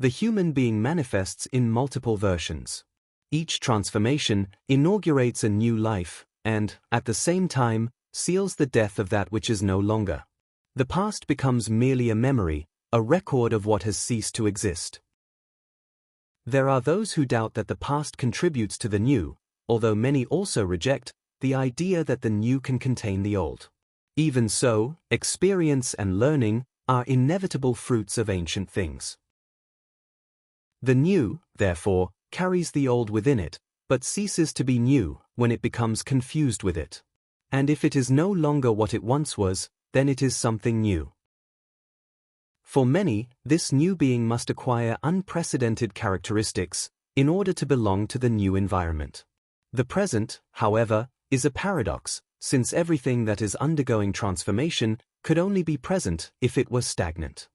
The human being manifests in multiple versions. Each transformation inaugurates a new life, and, at the same time, seals the death of that which is no longer. The past becomes merely a memory, a record of what has ceased to exist. There are those who doubt that the past contributes to the new, although many also reject the idea that the new can contain the old. Even so, experience and learning are inevitable fruits of ancient things. The new, therefore, carries the old within it, but ceases to be new when it becomes confused with it. And if it is no longer what it once was, then it is something new. For many, this new being must acquire unprecedented characteristics in order to belong to the new environment. The present, however, is a paradox, since everything that is undergoing transformation could only be present if it were stagnant.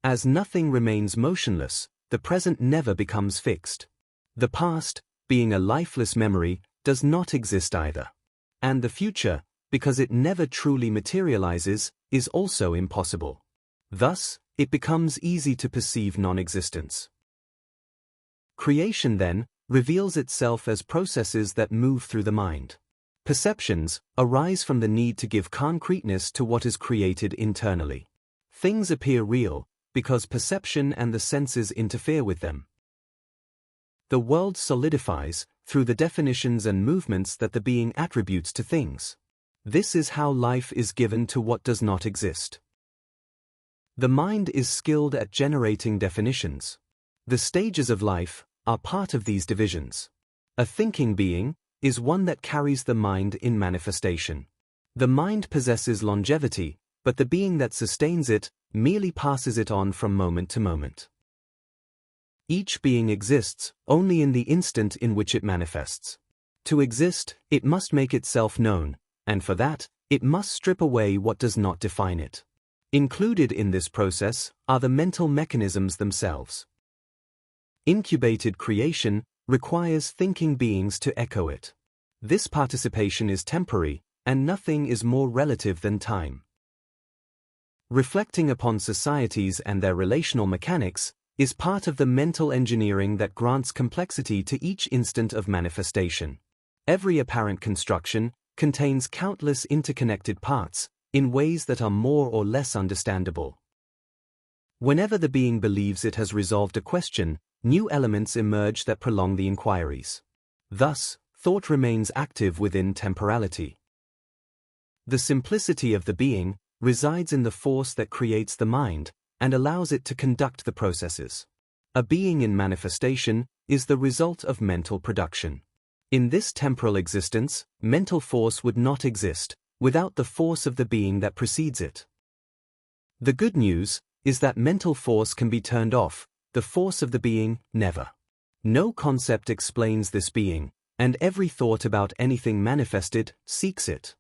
As nothing remains motionless, the present never becomes fixed. The past, being a lifeless memory, does not exist either. And the future, because it never truly materializes, is also impossible. Thus, it becomes easy to perceive non-existence. Creation, then, reveals itself as processes that move through the mind. Perceptions arise from the need to give concreteness to what is created internally. Things appear real because perception and the senses interfere with them. The world solidifies through the definitions and movements that the being attributes to things. This is how life is given to what does not exist. The mind is skilled at generating definitions. The stages of life are part of these divisions. A thinking being is one that carries the mind in manifestation. The mind possesses longevity, but the being that sustains it merely passes it on from moment to moment. Each being exists only in the instant in which it manifests. To exist, it must make itself known, and for that, it must strip away what does not define it. Included in this process are the mental mechanisms themselves. Incubated creation requires thinking beings to echo it. This participation is temporary, and nothing is more relative than time. Reflecting upon societies and their relational mechanics is part of the mental engineering that grants complexity to each instant of manifestation. Every apparent construction contains countless interconnected parts, in ways that are more or less understandable. Whenever the being believes it has resolved a question, new elements emerge that prolong the inquiries. Thus, thought remains active within temporality. The simplicity of the being resides in the force that creates the mind and allows it to conduct the processes. A being in manifestation is the result of mental production. In this temporal existence, mental force would not exist without the force of the being that precedes it. The good news is that mental force can be turned off, the force of the being never. No concept explains this being, and every thought about anything manifested seeks it.